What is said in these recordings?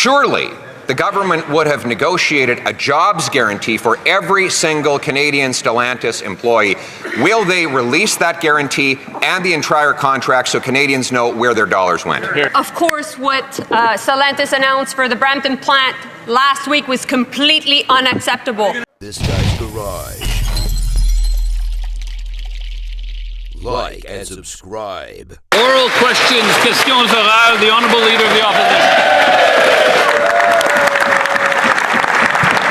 Surely the government would have negotiated a jobs guarantee for every single Canadian Stellantis employee. Will they release that guarantee and the entire contract so Canadians know where their dollars went? Of course, what Stellantis announced for the Brampton plant last week was completely unacceptable. This guy's garage. Like and subscribe. Oral questions, questions orales, the Honourable Leader of the Opposition.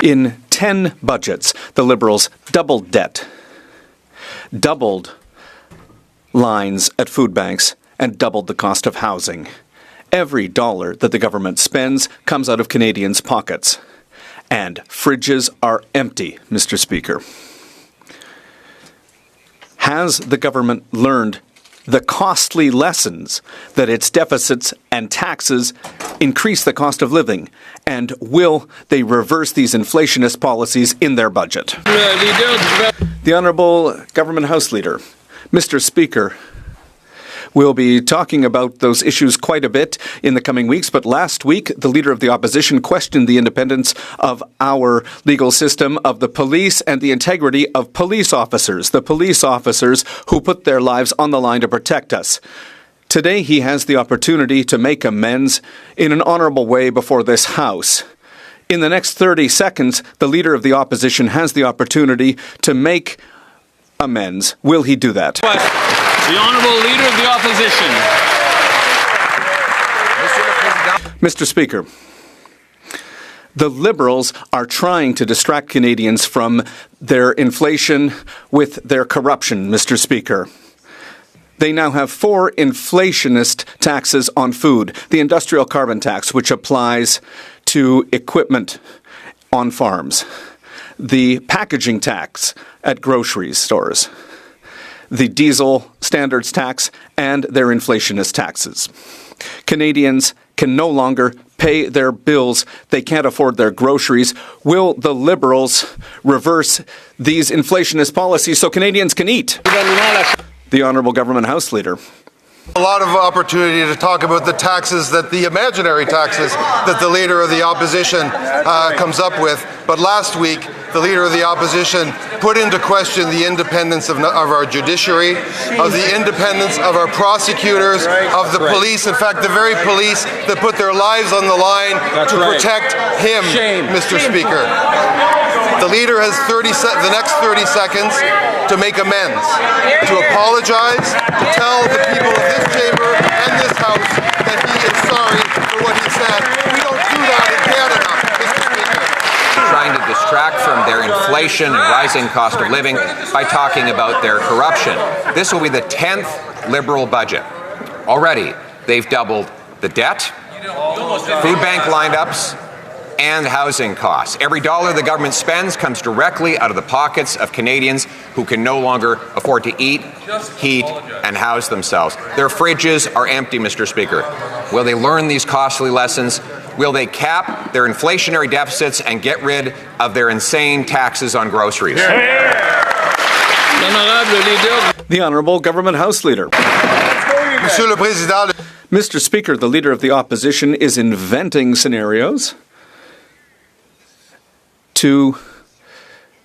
In 10 budgets, the Liberals doubled debt, doubled lines at food banks, and doubled the cost of housing. Every dollar that the government spends comes out of Canadians' pockets. And fridges are empty, Mr. Speaker. Has the government learned the costly lessons that its deficits and taxes increase the cost of living? And will they reverse these inflationist policies in their budget? The Honourable Government House Leader. Mr. Speaker, we'll be talking about those issues quite a bit in the coming weeks, but last week the Leader of the Opposition questioned the independence of our legal system, of the police, and the integrity of police officers, the police officers who put their lives on the line to protect us. Today he has the opportunity to make amends in an honourable way before this House. In the next 30 seconds, the Leader of the Opposition has the opportunity to make amends. Will he do that? The Honourable Leader of the Opposition. Mr. Speaker, the Liberals are trying to distract Canadians from their inflation with their corruption, Mr. Speaker. They now have 4 inflationist taxes on food. The industrial carbon tax, which applies to equipment on farms. The packaging tax at grocery stores. The diesel standards tax, and their inflationist taxes. Canadians can no longer pay their bills. They can't afford their groceries. Will the Liberals reverse these inflationist policies so Canadians can eat? The Honourable Government House Leader. A lot of opportunity to talk about the taxes, the imaginary taxes that the Leader of the Opposition comes up with. But last week, the Leader of the Opposition put into question the independence of our judiciary, of the independence of our prosecutors, of the police, in fact, the very police that put their lives on the line to protect him, Mr. Speaker. The Leader has the next 30 seconds to make amends, to apologize, to tell the people of this chamber and this House that he is sorry for what he said. We don't do that in Canada, Mr. Speaker. Trying to distract from their inflation and rising cost of living by talking about their corruption. This will be the 10th Liberal budget. Already, they've doubled the debt, food bank lineups, and housing costs. Every dollar the government spends comes directly out of the pockets of Canadians who can no longer afford to eat, heat, and house themselves. Their fridges are empty, Mr. Speaker. Will they learn these costly lessons? Will they cap their inflationary deficits and get rid of their insane taxes on groceries? The Honourable Government House Leader. Mr. Speaker, the Leader of the Opposition is inventing scenarios to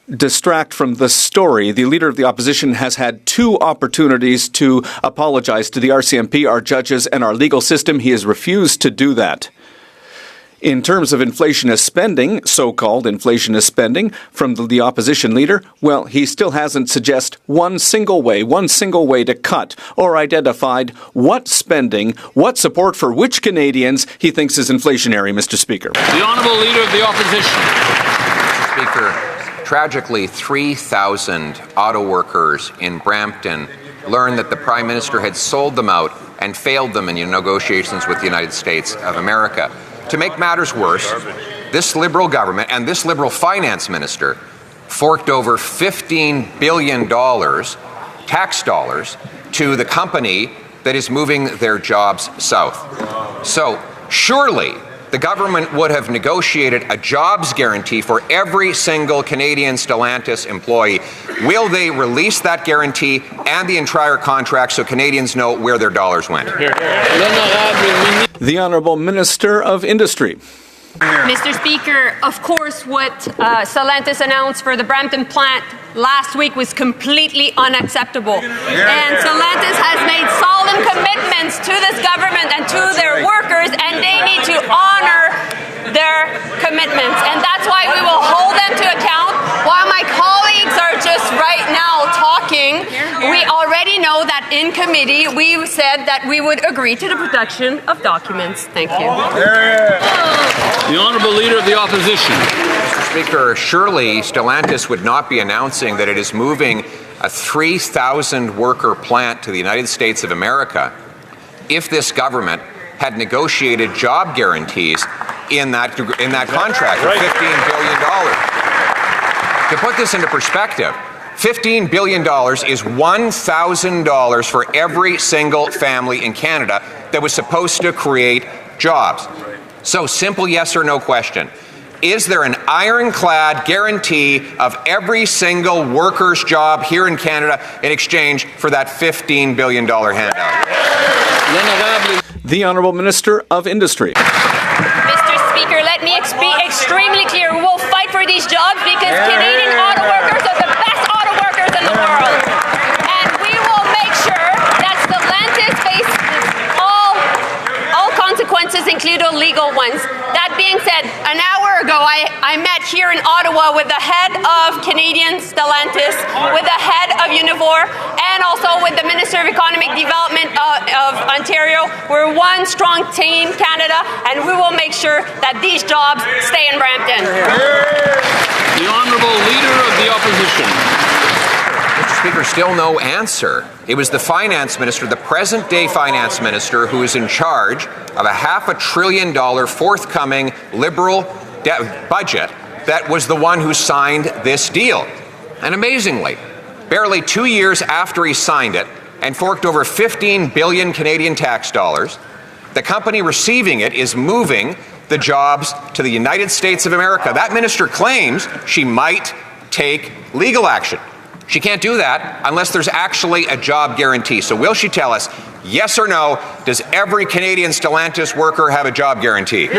distract from the story. The Leader of the Opposition has had 2 opportunities to apologize to the RCMP, our judges, and our legal system. He has refused to do that. In terms of inflationist spending, so-called inflationist spending, from the opposition leader, well, he still hasn't suggested one single way to cut or identified what spending, what support for which Canadians he thinks is inflationary, Mr. Speaker. The Honourable Leader of the Opposition. Speaker, tragically, 3,000 auto workers in Brampton learned that the Prime Minister had sold them out and failed them in negotiations with the United States of America. To make matters worse, this Liberal government and this Liberal finance minister forked over $15 billion tax dollars to the company that is moving their jobs south. So surely the government would have negotiated a jobs guarantee for every single Canadian Stellantis employee. Will they release that guarantee and the entire contract so Canadians know where their dollars went? The Honourable Minister of Industry. Mr. Speaker, of course, what Stellantis announced for the Brampton plant last week was completely unacceptable. And Stellantis has made solemn commitments to this government and to their workers, and they need to honor their commitments. And that's why we will hold them to account. While my colleagues are just right now talking, we already know that in committee we said that we would agree to the protection of documents. Thank you. The Honourable Leader of the Opposition. Mr. Speaker, surely Stellantis would not be announcing that it is moving a 3,000 worker plant to the United States of America if this government had negotiated job guarantees in that contract for $15 billion. To put this into perspective, $15 billion is $1,000 for every single family in Canada that was supposed to create jobs. So, simple yes or no question. Is there an ironclad guarantee of every single worker's job here in Canada in exchange for that $15 billion handout? The Honourable Minister of Industry. Mr. Speaker, let me be extremely clear. We will fight for these jobs because Canadian auto workers are the best auto workers in the world. And we will make sure that Stellantis faces all consequences, including legal ones. That being said, an hour ago I met here in Ottawa with the head of Canadian Stellantis, with the head of Unifor, and also with the Minister of Economic Development of Ontario. We're one strong team, Canada, and we will make sure that these jobs stay in Brampton. The Honourable Leader of the Opposition. Mr. Speaker, still no answer. It was the finance minister, the present-day finance minister, who is in charge of a $500 billion forthcoming Liberal budget that was the one who signed this deal. And amazingly, barely 2 years after he signed it and forked over 15 billion Canadian tax dollars, the company receiving it is moving the jobs to the United States of America. That minister claims she might take legal action. She can't do that unless there's actually a job guarantee. So will she tell us, yes or no, does every Canadian Stellantis worker have a job guarantee?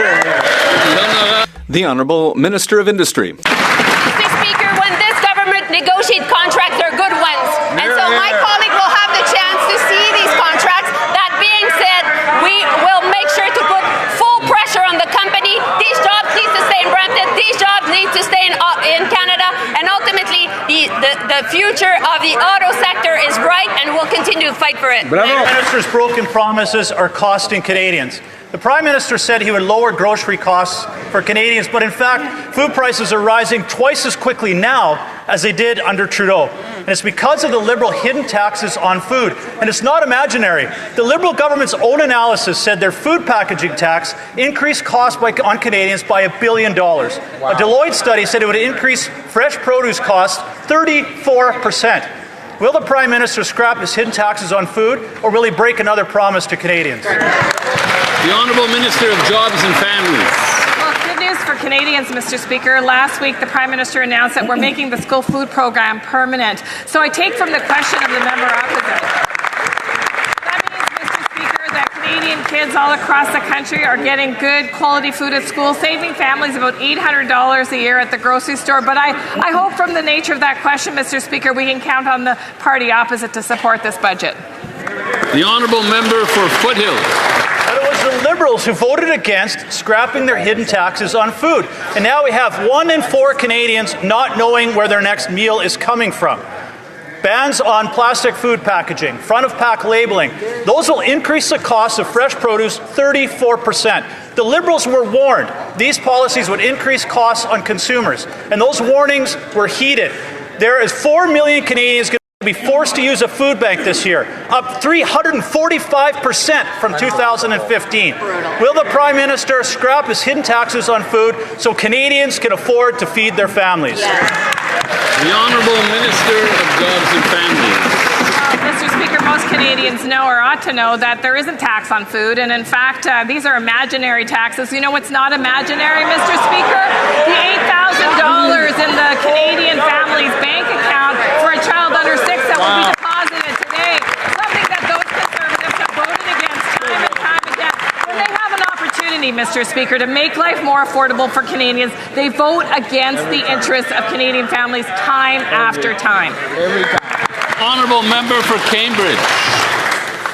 The Honourable Minister of Industry. Mr. Speaker, when this government negotiates contracts, they're good ones. And so my colleague will have the chance to see these contracts. That being said, we will make sure to put full pressure on the company. These jobs need to stay in Brampton. These jobs need to stay in Canada. And ultimately, the future of the auto sector is bright, and we'll continue to fight for it. The Minister's broken promises are costing Canadians. The Prime Minister said he would lower grocery costs for Canadians, but in fact, food prices are rising twice as quickly now as they did under Trudeau. And it's because of the Liberal hidden taxes on food. And it's not imaginary. The Liberal government's own analysis said their food packaging tax increased costs on Canadians by $1 billion. Wow. A Deloitte study said it would increase fresh produce costs 34%. Will the Prime Minister scrap his hidden taxes on food, or will he break another promise to Canadians? The Honourable Minister of Jobs and Families. Well, good news for Canadians, Mr. Speaker. Last week, the Prime Minister announced that we're making the school food program permanent. So I take from the question of the member opposite. That means, Mr. Speaker, that Canadian kids all across the country are getting good quality food at school, saving families about $800 a year at the grocery store. But I hope from the nature of that question, Mr. Speaker, we can count on the party opposite to support this budget. The Honourable Member for Foothills. It was the Liberals who voted against scrapping their hidden taxes on food. And now we have 1 in 4 Canadians not knowing where their next meal is coming from. Bans on plastic food packaging, front-of-pack labeling, those will increase the cost of fresh produce 34%. The Liberals were warned these policies would increase costs on consumers, and those warnings were heeded. There is 4 million Canadians going to be forced to use a food bank this year, up 345% from 2015. Will the Prime Minister scrap his hidden taxes on food so Canadians can afford to feed their families? The Honourable Minister of Jobs and Families. Mr. Speaker, most Canadians know or ought to know that there isn't tax on food, and in fact, these are imaginary taxes. You know what's not imaginary, Mr. Speaker? The $8,000 in the Canadian family's bank account for a child under 6 that will be deposited today. Something that those Conservatives have voted against time and time again. When they have an opportunity, Mr. Speaker, to make life more affordable for Canadians, they vote against the interests of Canadian families time after time. Honourable member for Cambridge.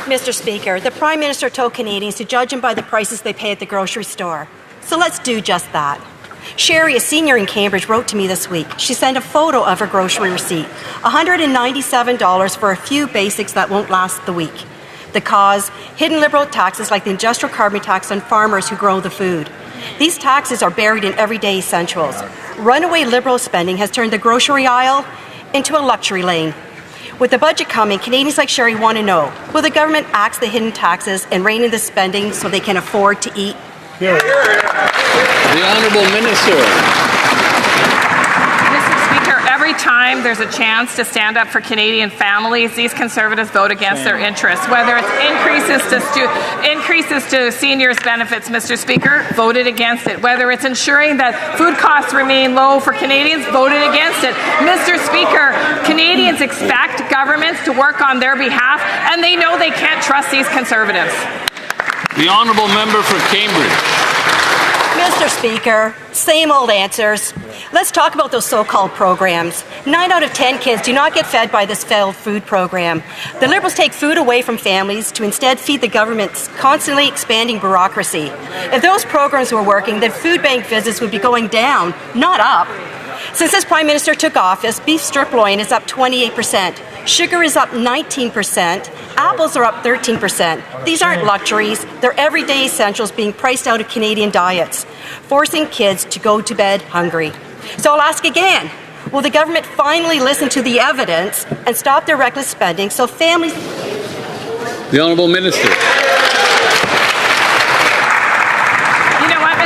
Mr. Speaker, the Prime Minister told Canadians to judge them by the prices they pay at the grocery store. So let's do just that. Sherry, a senior in Cambridge, wrote to me this week. She sent a photo of her grocery receipt, $197 for a few basics that won't last the week. The cause, hidden Liberal taxes like the industrial carbon tax on farmers who grow the food. These taxes are buried in everyday essentials. Runaway Liberal spending has turned the grocery aisle into a luxury lane. With the budget coming, Canadians like Sherry want to know, will the government axe the hidden taxes and rein in the spending so they can afford to eat? The Honourable Minister. Mr. Speaker, every time there's a chance to stand up for Canadian families, these Conservatives vote against their interests. Whether it's increases to seniors' benefits, Mr. Speaker, voted against it. Whether it's ensuring that food costs remain low for Canadians, voted against it. Mr. Speaker, Canadians expect governments to work on their behalf, and they know they can't trust these Conservatives. The Honourable Member for Cambridge. Mr. Speaker, same old answers. Let's talk about those so-called programs. 9 out of 10 kids do not get fed by this failed food program. The Liberals take food away from families to instead feed the government's constantly expanding bureaucracy. If those programs were working, then food bank visits would be going down, not up. Since this Prime Minister took office, beef strip loin is up 28%, sugar is up 19%, apples are up 13%. These aren't luxuries, they're everyday essentials being priced out of Canadian diets, forcing kids to go to bed hungry. So I'll ask again, will the government finally listen to the evidence and stop their reckless spending so families... The Honourable Minister.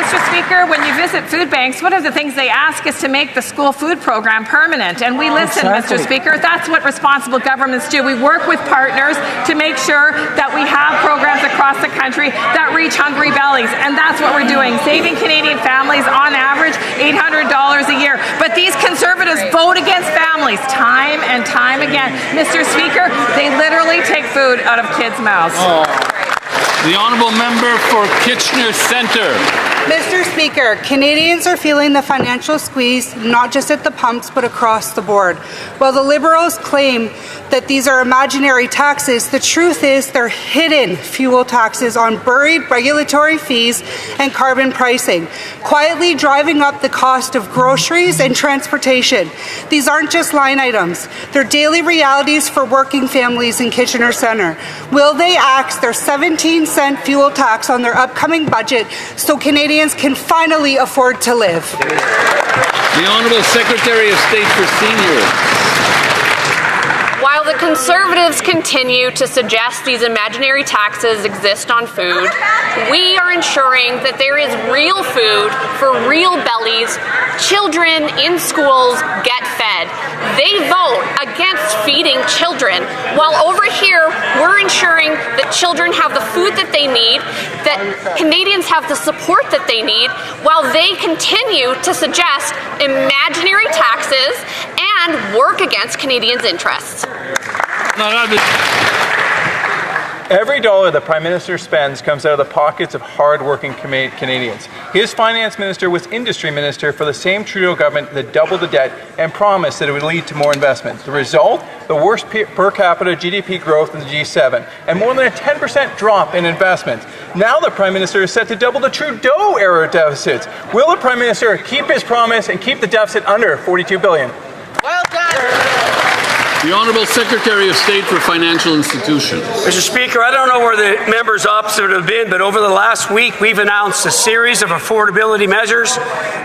Mr. Speaker, when you visit food banks, one of the things they ask is to make the school food program permanent. And we listen, Mr. Speaker. That's what responsible governments do. We work with partners to make sure that we have programs across the country that reach hungry bellies. And that's what we're doing, saving Canadian families on average $800 a year. But these Conservatives vote against families time and time again. Mr. Speaker, they literally take food out of kids' mouths. The Honourable Member for Kitchener Centre. Mr. Speaker, Canadians are feeling the financial squeeze not just at the pumps but across the board. While the Liberals claim that these are imaginary taxes, the truth is they're hidden fuel taxes on buried regulatory fees and carbon pricing, quietly driving up the cost of groceries and transportation. These aren't just line items. They're daily realities for working families in Kitchener Centre. Will they axe their 17-cent fuel tax on their upcoming budget so Canadians can finally afford to live? The Honourable Secretary of State for Seniors. While the Conservatives continue to suggest these imaginary taxes exist on food, we are ensuring that there is real food for real bellies. Children in schools get fed. They vote against feeding children, while over here we're ensuring that children have the food that they need, that Canadians have the support that they need, while they continue to suggest imaginary taxes and work against Canadians' interests. Every dollar the Prime Minister spends comes out of the pockets of hard-working Canadians. His Finance Minister was Industry Minister for the same Trudeau government that doubled the debt and promised that it would lead to more investment. The result? The worst per capita GDP growth in the G7 and more than a 10% drop in investment. Now the Prime Minister is set to double the Trudeau-era deficits. Will the Prime Minister keep his promise and keep the deficit under $42 billion? Well done. The Honourable Secretary of State for Financial Institutions. Mr. Speaker, I don't know where the members opposite have been, but over the last week we've announced a series of affordability measures,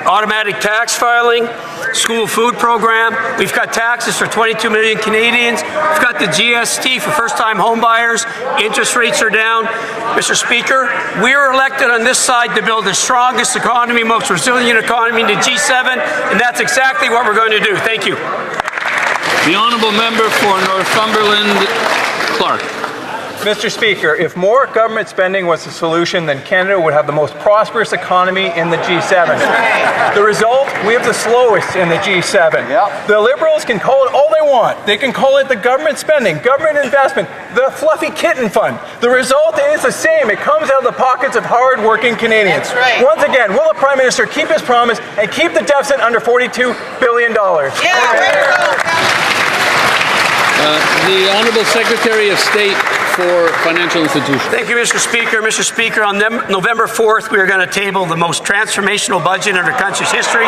automatic tax filing, school food program. We've cut taxes for 22 million Canadians. We've got the GST for first-time home buyers. Interest rates are down. Mr. Speaker, we were elected on this side to build the strongest economy, most resilient economy in the G7, and that's exactly what we're going to do. Thank you. The Honourable Member for Northumberland Clark. Mr. Speaker, if more government spending was the solution, then Canada would have the most prosperous economy in the G7. The result, we have the slowest in the G7. The Liberals can call it all they want. They can call it the government spending, government investment, the fluffy kitten fund. The result is the same. It comes out of the pockets of hard-working Canadians. Once again, will the Prime Minister keep his promise and keep the deficit under $42 billion? The Honourable Secretary of State for Financial Institutions. Thank you, Mr. Speaker. Mr. Speaker, on November 4th, we are going to table the most transformational budget in our country's history.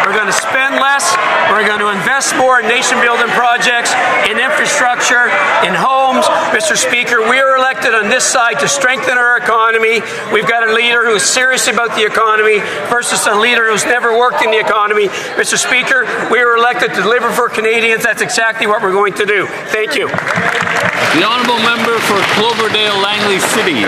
We're going to spend less. We're going to invest more in nation-building projects, in infrastructure, in homes. Mr. Speaker, we are elected on this side to strengthen our economy. We've got a leader who is serious about the economy versus a leader who's never worked in the economy. Mr. Speaker, we are elected to deliver for Canadians. That's exactly what we're going to do. Thank you. The Honourable Member for Cloverdale Langley City.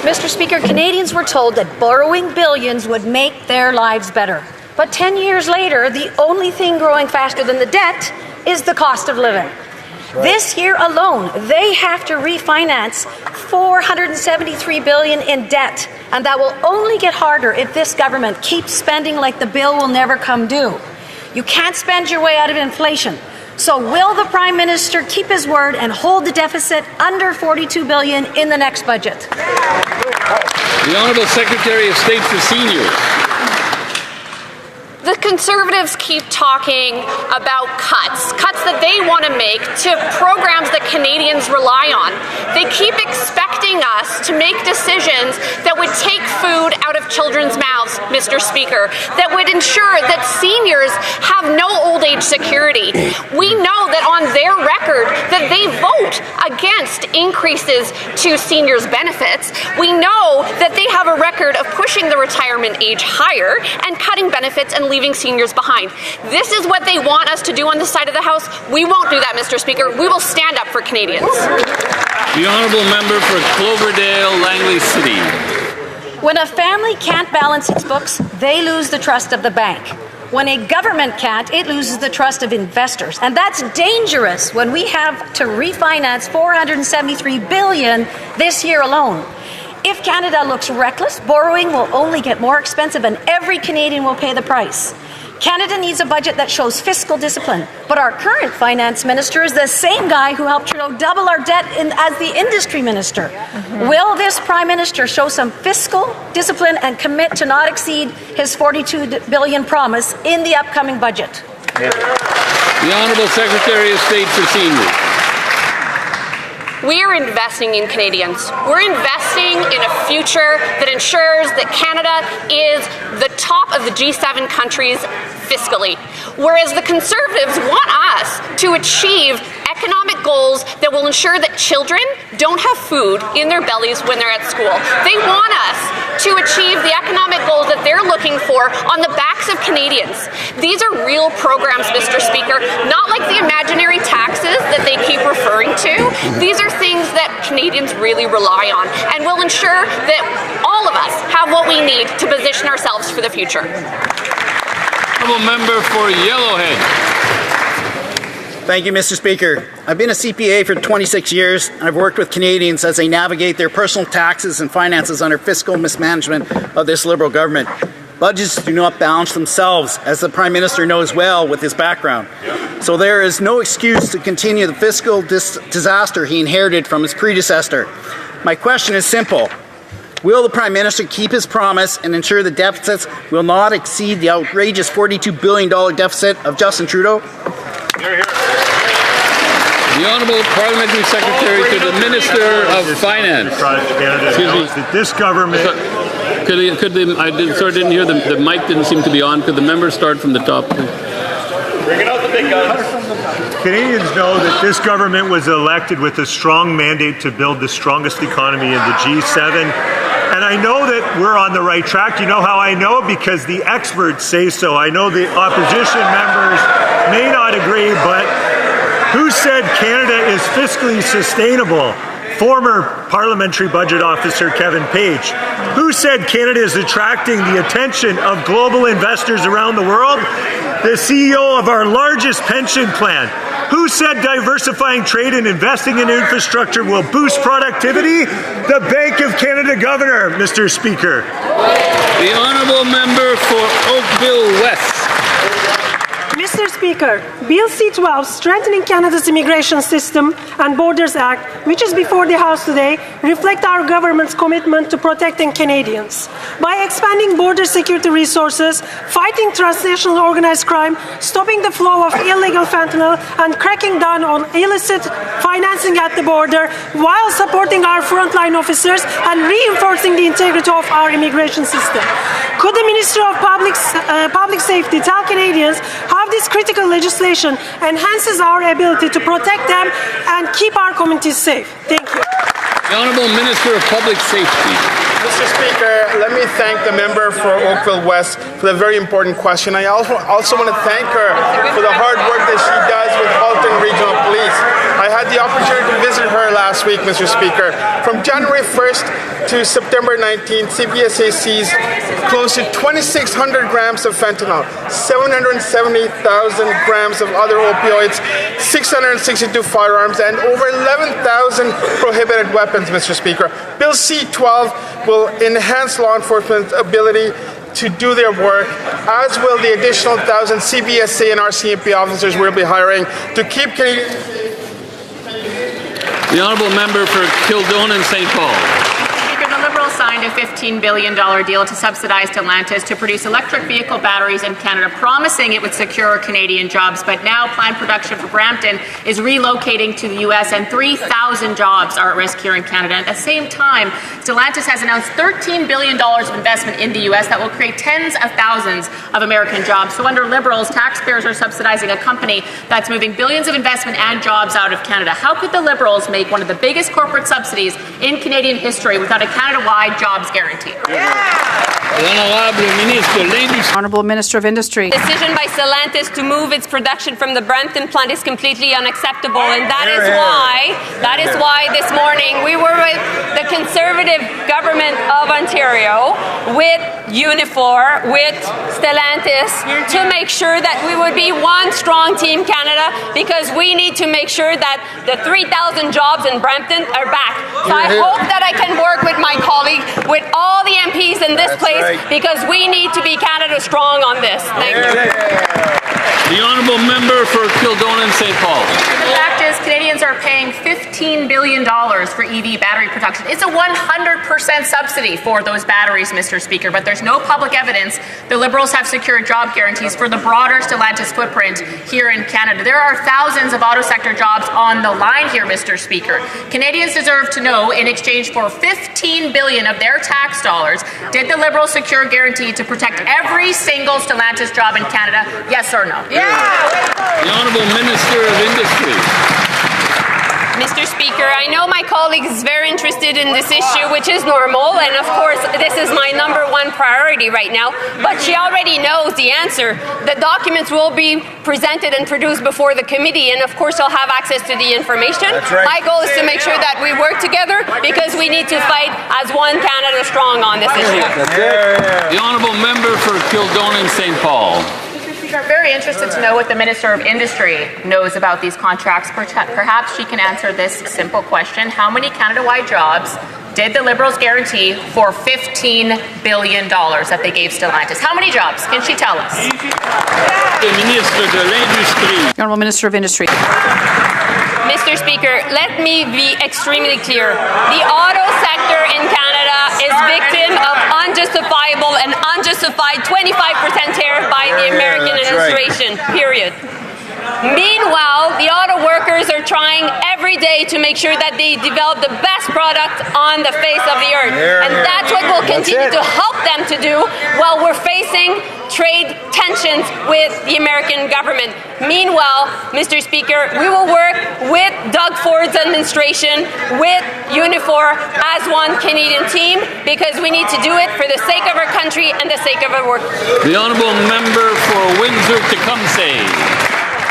Mr. Speaker, Canadians were told that borrowing billions would make their lives better. But 10 years later, the only thing growing faster than the debt is the cost of living. This year alone, they have to refinance $473 billion in debt, and that will only get harder if this government keeps spending like the bill will never come due. You can't spend your way out of inflation. So will the Prime Minister keep his word and hold the deficit under $42 billion in the next budget? The Honourable Secretary of State for Seniors. The Conservatives keep talking about cuts that they want to make to programs that Canadians rely on. They keep expecting us to make decisions that would take food out of children's mouths, Mr. Speaker, that would ensure that seniors have no old age security. We know that on their record that they vote against increases to seniors' benefits. We know that they have a record of pushing the retirement age higher and cutting benefits and leaving seniors behind. This is what they want us to do on this side of the House. We won't do that, Mr. Speaker. We will stand up for Canadians. The Honourable Member for Cloverdale Langley City. When a family can't balance its books, they lose the trust of the bank. When a government can't, it loses the trust of investors. And that's dangerous when we have to refinance $473 billion this year alone. If Canada looks reckless, borrowing will only get more expensive and every Canadian will pay the price. Canada needs a budget that shows fiscal discipline, but our current finance minister is the same guy who helped Trudeau double our debt as the industry minister. Will this Prime Minister show some fiscal discipline and commit to not exceed his $42 billion promise in the upcoming budget? The Honourable Secretary of State for Seniors. We are investing in Canadians. We're investing in a future that ensures that Canada is the top of the G7 countries fiscally. Whereas the Conservatives want us to achieve economic goals that will ensure that children don't have food in their bellies when they're at school. They want us to achieve the economic goals that they're looking for on the backs of Canadians. These are real programs, Mr. Speaker, not like the imaginary taxes that they keep referring to. These are things that Canadians really rely on and will ensure that all of us have what we need to position ourselves for the future. Honourable Member for Yellowhead. Thank you, Mr. Speaker. I've been a CPA for 26 years, and I've worked with Canadians as they navigate their personal taxes and finances under fiscal mismanagement of this Liberal government. Budgets do not balance themselves, as the Prime Minister knows well with his background. So there is no excuse to continue the fiscal disaster he inherited from his predecessor. My question is simple. Will the Prime Minister keep his promise and ensure the deficits will not exceed the outrageous $42 billion deficit of Justin Trudeau? The Honourable Parliamentary Secretary to the Minister of Finance. Excuse me. This government... I didn't hear the mic didn't seem to be on. Could the member start from the top? Bringing out the big guns. Canadians know that this government was elected with a strong mandate to build the strongest economy in the G7. And I know that we're on the right track. You know how I know? Because the experts say so. I know the opposition members may not agree, but who said Canada is fiscally sustainable? Former Parliamentary Budget Officer Kevin Page. Who said Canada is attracting the attention of global investors around the world? The CEO of our largest pension plan. Who said diversifying trade and investing in infrastructure will boost productivity? The Bank of Canada Governor, Mr. Speaker. The honourable member for Oakville West. Mr. Speaker, Bill C-12, Strengthening Canada's Immigration System and Borders Act, which is before the House today, reflect our government's commitment to protecting Canadians. By expanding border security resources, fighting transnational organized crime, stopping the flow of illegal fentanyl, and cracking down on illicit financing at the border, while supporting our frontline officers and reinforcing the integrity of our immigration system. Could the Minister of Public Safety tell Canadians how this critical legislation enhances our ability to protect them and keep our communities safe? Thank you. The Honourable Minister of Public Safety. Mr. Speaker, let me thank the member for Oakville West for the very important question. I also want to thank her for the hard work that she does with Halton Regional Police. I had the opportunity to visit her last week, Mr. Speaker. From January 1st to September 19th, CPSA seized close to 2,600 grams of fentanyl, 770,000 grams of other opioids, 662 firearms, and over 11,000 prohibited weapons, Mr. Speaker. Bill C-12 will enhance law enforcement's ability to do their work, as will the additional 1,000 CBSA and RCMP officers we'll be hiring to keep Canadians safe. The honourable member for Kildonan St. Paul. The Liberals signed a $15 billion deal to subsidize Stellantis to produce electric vehicle batteries in Canada, promising it would secure Canadian jobs. But now planned production for Brampton is relocating to the U.S. and 3,000 jobs are at risk here in Canada. At the same time, Stellantis has announced $13 billion of investment in the U.S. that will create tens of thousands of American jobs. So under Liberals, taxpayers are subsidizing a company that's moving billions of investment and jobs out of Canada. How could the Liberals make one of the biggest corporate subsidies in Canadian history without a Canada-wide jobs guarantee? Honourable Minister of Industry. Decision by Stellantis to move its production from the Brampton plant is completely unacceptable, and that is why this morning we were with the Conservative government of Ontario, with Unifor, with Stellantis, to make sure that we would be one strong team Canada, because we need to make sure that the 3,000 jobs in Brampton are back. So I hope that I can work with my colleague, with all the MPs in this place, because we need to be Canada strong on this. Thank you. The honourable member for Kildonan St. Paul. The fact is, Canadians are paying $15 billion for EV battery production. It's a 100% subsidy for those batteries, Mr. Speaker, but there's no public evidence the Liberals have secured job guarantees for the broader Stellantis footprint here in Canada. There are thousands of auto sector jobs on the line here, Mr. Speaker. Canadians deserve to know, in exchange for $15 billion of their tax dollars, did the Liberals secure a guarantee to protect every single Stellantis job in Canada? Yes or no? The Honourable Minister of Industry. Mr. Speaker, I know my colleague is very interested in this issue, which is normal, and of course this is my number one priority right now, but she already knows the answer. The documents will be presented and produced before the committee, and of course she'll have access to the information. That's right. My goal is to make sure that we work together, because we need to fight as one Canada strong on this issue. The honourable member for Kildonan St. Paul. I'm very interested to know what the Minister of Industry knows about these contracts. Perhaps she can answer this simple question. How many Canada-wide jobs did the Liberals guarantee for $15 billion that they gave Stellantis? How many jobs? Can she tell us? Honourable Minister of Industry. Mr. Speaker, let me be extremely clear. The auto sector in Canada is victim of unjustifiable and unjustified 25% tariff by the American administration, period. Meanwhile, the auto workers are trying every day to make sure that they develop the best product on the face of the earth. And that's what we'll continue to help them to do while we're facing trade tensions with the American government. Meanwhile, Mr. Speaker, we will work with Doug Ford's administration, with Unifor, as one Canadian team, because we need to do it for the sake of our country and the sake of our work. The honourable member for Windsor-Tecumseh.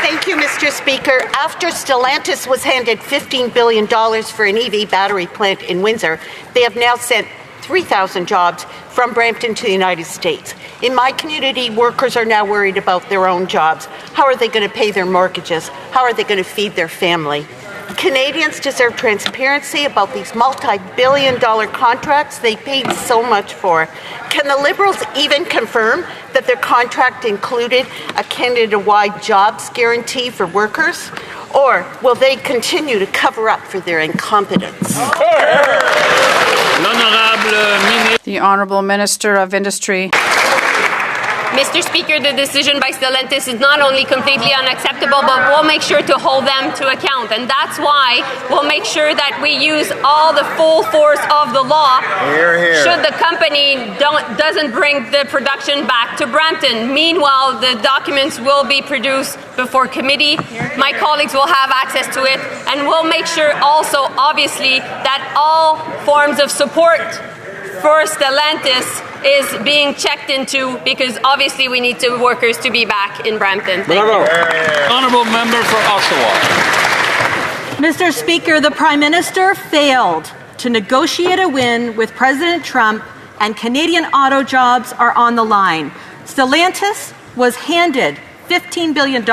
Thank you, Mr. Speaker. After Stellantis was handed $15 billion for an EV battery plant in Windsor, they have now sent 3,000 jobs from Brampton to the United States. In my community, workers are now worried about their own jobs. How are they going to pay their mortgages? How are they going to feed their family? Canadians deserve transparency about these multi-billion-dollar contracts they paid so much for. Can the Liberals even confirm that their contract included a Canada-wide jobs guarantee for workers? Or will they continue to cover up for their incompetence? The Honourable Minister of Industry. Mr. Speaker, the decision by Stellantis is not only completely unacceptable, but we'll make sure to hold them to account. And that's why we'll make sure that we use all the full force of the law should the company doesn't bring the production back to Brampton. Meanwhile, the documents will be produced before committee. My colleagues will have access to it. And we'll make sure also, obviously, that all forms of support for Stellantis is being checked into, because obviously we need workers to be back in Brampton. Thank you. Honourable member for Oshawa. Mr. Speaker, the Prime Minister failed to negotiate a win with President Trump, and Canadian auto jobs are on the line. Stellantis was handed $15 billion,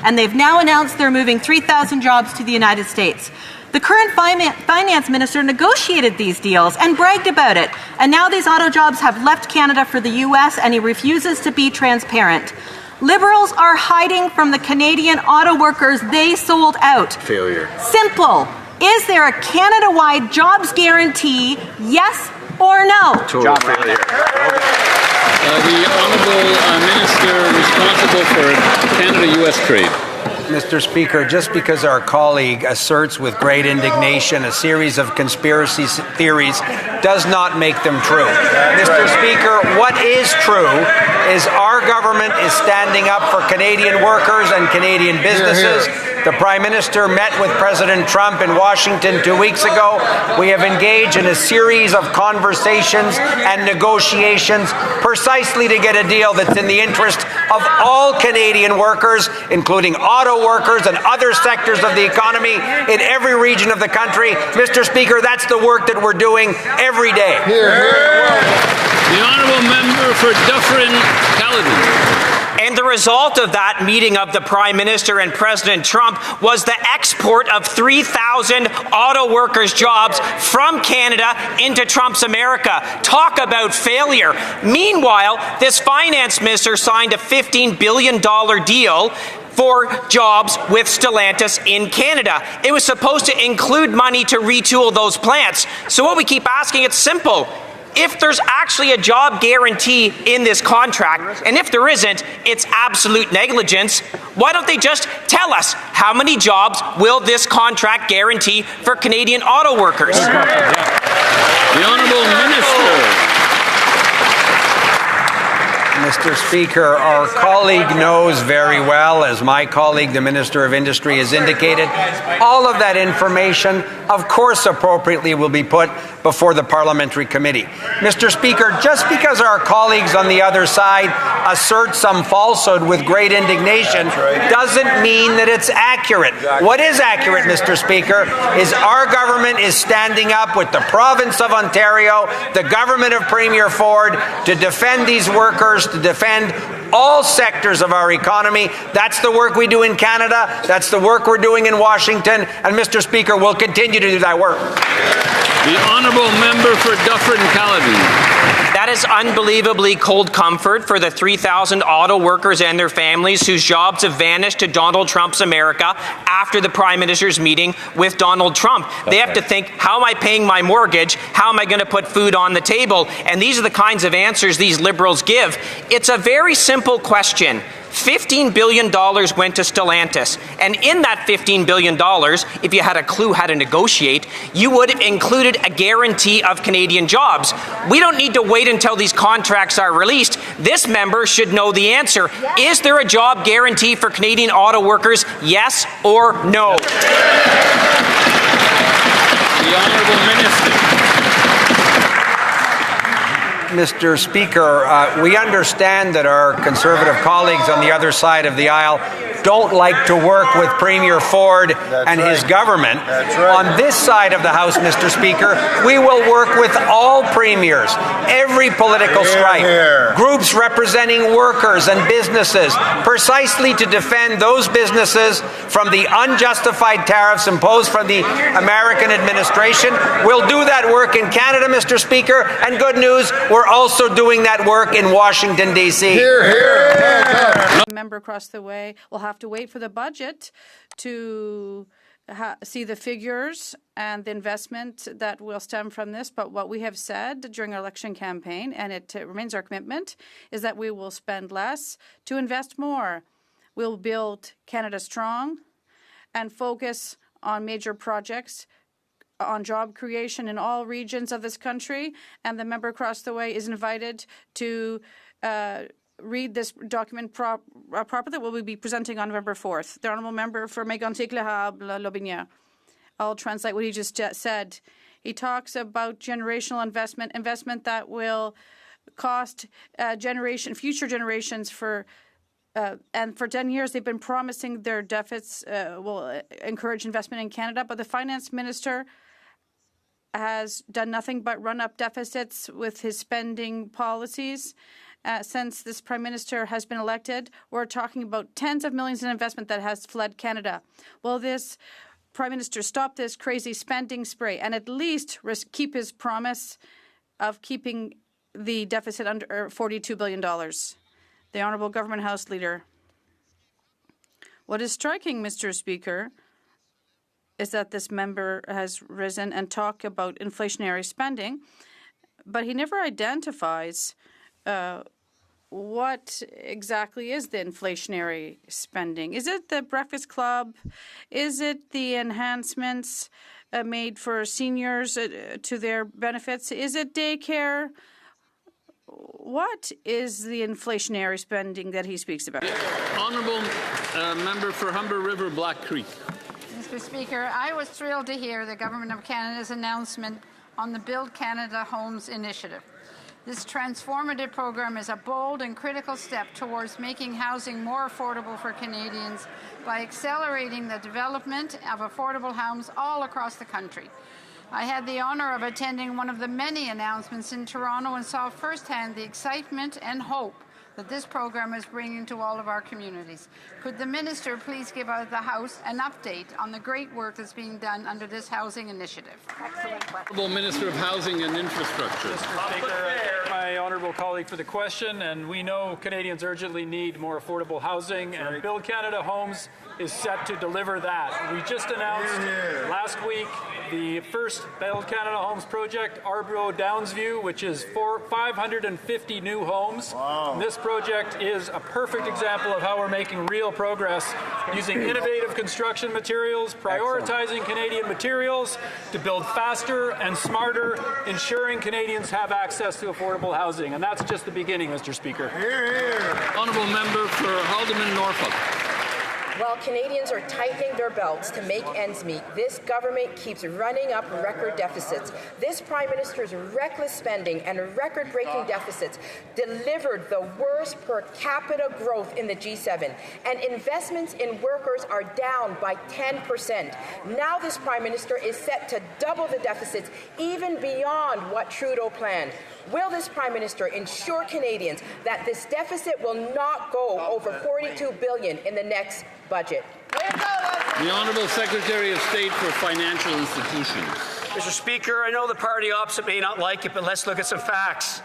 and they've now announced they're moving 3,000 jobs to the United States. The current finance minister negotiated these deals and bragged about it. And now these auto jobs have left Canada for the U.S., and he refuses to be transparent. Liberals are hiding from the Canadian auto workers they sold out. Failure. Simple. Is there a Canada-wide jobs guarantee, yes or no? Total failure. The Honourable Minister responsible for Canada-U.S. trade. Mr. Speaker, just because our colleague asserts with great indignation a series of conspiracy theories does not make them true. Mr. Speaker, what is true is our government is standing up for Canadian workers and Canadian businesses. The Prime Minister met with President Trump in Washington 2 weeks ago. We have engaged in a series of conversations and negotiations precisely to get a deal that's in the interest of all Canadian workers, including auto workers and other sectors of the economy in every region of the country. Mr. Speaker, that's the work that we're doing every day. The Honourable Member for Dufferin-Caledon. And the result of that meeting of the Prime Minister and President Trump was the export of 3,000 auto workers' jobs from Canada into Trump's America. Talk about failure. Meanwhile, this finance minister signed a $15 billion deal for jobs with Stellantis in Canada. It was supposed to include money to retool those plants. So what we keep asking, it's simple. If there's actually a job guarantee in this contract, and if there isn't, it's absolute negligence, why don't they just tell us how many jobs will this contract guarantee for Canadian auto workers? The Honourable Minister. Mr. Speaker, our colleague knows very well, as my colleague, the Minister of Industry, has indicated, all of that information, of course, appropriately will be put before the Parliamentary Committee. Mr. Speaker, just because our colleagues on the other side assert some falsehood with great indignation doesn't mean that it's accurate. What is accurate, Mr. Speaker, is our government is standing up with the province of Ontario, the government of Premier Ford, to defend these workers, to defend all sectors of our economy. That's the work we do in Canada. That's the work we're doing in Washington. And, Mr. Speaker, we'll continue to do that work. The Honourable Member for Dufferin-Caledon. That is unbelievably cold comfort for the 3,000 auto workers and their families whose jobs have vanished to Donald Trump's America after the Prime Minister's meeting with Donald Trump. They have to think, how am I paying my mortgage? How am I going to put food on the table? And these are the kinds of answers these Liberals give. It's a very simple question. $15 billion went to Stellantis. And in that $15 billion, if you had a clue how to negotiate, you would have included a guarantee of Canadian jobs. We don't need to wait until these contracts are released. This member should know the answer. Is there a job guarantee for Canadian auto workers? Yes or no? The Honourable Minister. Mr. Speaker, we understand that our Conservative colleagues on the other side of the aisle don't like to work with Premier Ford and his government. On this side of the House, Mr. Speaker, we will work with all premiers, every political stripe, groups representing workers and businesses, precisely to defend those businesses from the unjustified tariffs imposed from the American administration. We'll do that work in Canada, Mr. Speaker, and good news, we're also doing that work in Washington, D.C. Member across the way will have to wait for the budget to see the figures and the investment that will stem from this. But what we have said during our election campaign, and it remains our commitment, is that we will spend less to invest more. We'll build Canada strong and focus on major projects, on job creation in all regions of this country. And the member across the way is invited to read this document properly that we'll be presenting on November 4th. The Honourable Member for Mégantic-Lehable-Lobinière. I'll translate what he just said. He talks about generational investment that will cost future generations and for 10 years they've been promising their deficits will encourage investment in Canada, but the Finance Minister has done nothing but run up deficits with his spending policies. Since this Prime Minister has been elected, we're talking about tens of millions in investment that has fled Canada. Will this Prime Minister stop this crazy spending spree and at least keep his promise of keeping the deficit under $42 billion? The Honourable Government House Leader. What is striking, Mr. Speaker, is that this member has risen and talked about inflationary spending, but he never identifies what exactly is the inflationary spending. Is it the Breakfast Club? Is it the enhancements made for seniors to their benefits? Is it daycare? What is the inflationary spending that he speaks about? Honourable Member for Humber River Black Creek. Mr. Speaker, I was thrilled to hear the Government of Canada's announcement on the Build Canada Homes initiative. This transformative program is a bold and critical step towards making housing more affordable for Canadians by accelerating the development of affordable homes all across the country. I had the honour of attending one of the many announcements in Toronto and saw firsthand the excitement and hope that this program is bringing to all of our communities. Could the Minister please give the House an update on the great work that's being done under this housing initiative? Honourable Minister of Housing and Infrastructure. Mr. Speaker, I thank my honourable colleague for the question, and we know Canadians urgently need more affordable housing, and Build Canada Homes is set to deliver that. We just announced last week the first Build Canada Homes project, Arbro Downsview, which is 550 new homes. Wow. This project is a perfect example of how we're making real progress using innovative construction materials, prioritizing Canadian materials to build faster and smarter, ensuring Canadians have access to affordable housing. And that's just the beginning, Mr. Speaker. Honourable Member for Haldimand Norfolk. While Canadians are tightening their belts to make ends meet, this government keeps running up record deficits. This Prime Minister's reckless spending and record-breaking deficits delivered the worst per capita growth in the G7, and investments in workers are down by 10%. Now this Prime Minister is set to double the deficits, even beyond what Trudeau planned. Will this Prime Minister ensure Canadians that this deficit will not go over $42 billion in the next budget? The Honourable Secretary of State for Financial Institutions. Mr. Speaker, I know the party opposite may not like it, but let's look at some facts.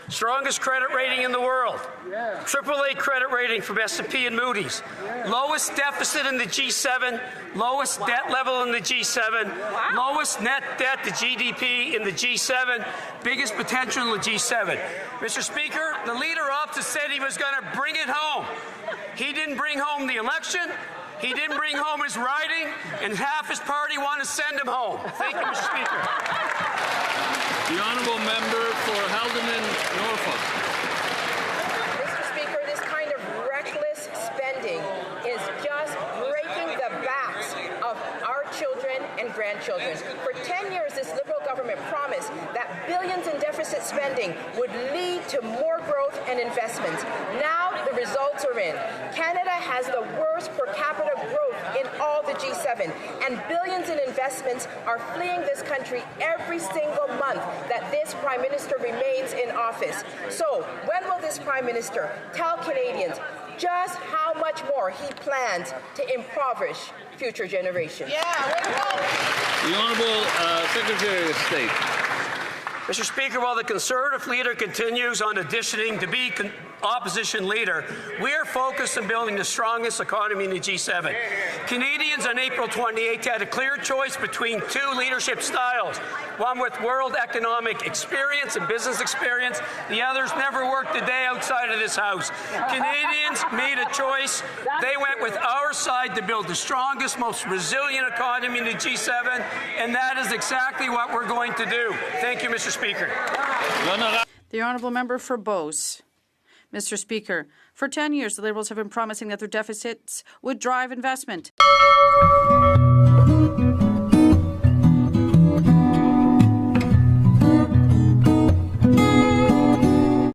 Strongest credit rating in the world. AAA credit rating from S&P and Moody's. Lowest deficit in the G7. Lowest debt level in the G7. Lowest net debt to GDP in the G7. Biggest potential in the G7. Mr. Speaker, the leader opposite said he was going to bring it home. He didn't bring home the election. He didn't bring home his riding, and half his party want to send him home. Thank you, Mr. Speaker. The Honourable Member for Haldimand Norfolk. Mr. Speaker, this kind of reckless spending is just breaking the backs of our children and grandchildren. For 10 years, this Liberal government promised that billions in deficit spending would lead to more growth and investment. Now, the results are in. Canada has the worst per capita growth in all the G7, and billions in investments are fleeing this country every single month that this Prime Minister remains in office. So, when will this Prime Minister tell Canadians just how much more he plans to impoverish future generations? The Honourable Secretary of State. Mr. Speaker, while the Conservative leader continues on auditioning to be opposition leader, we are focused on building the strongest economy in the G7. Canadians on April 28th had a clear choice between two leadership styles, one with world economic experience and business experience, the others never worked a day outside of this House. Canadians made a choice. They went with our side to build the strongest, most resilient economy in the G7, and that is exactly what we're going to do. Thank you, Mr. Speaker. The Honourable Member for Beauce. Mr. Speaker, for 10 years, the Liberals have been promising that their deficits would drive investment.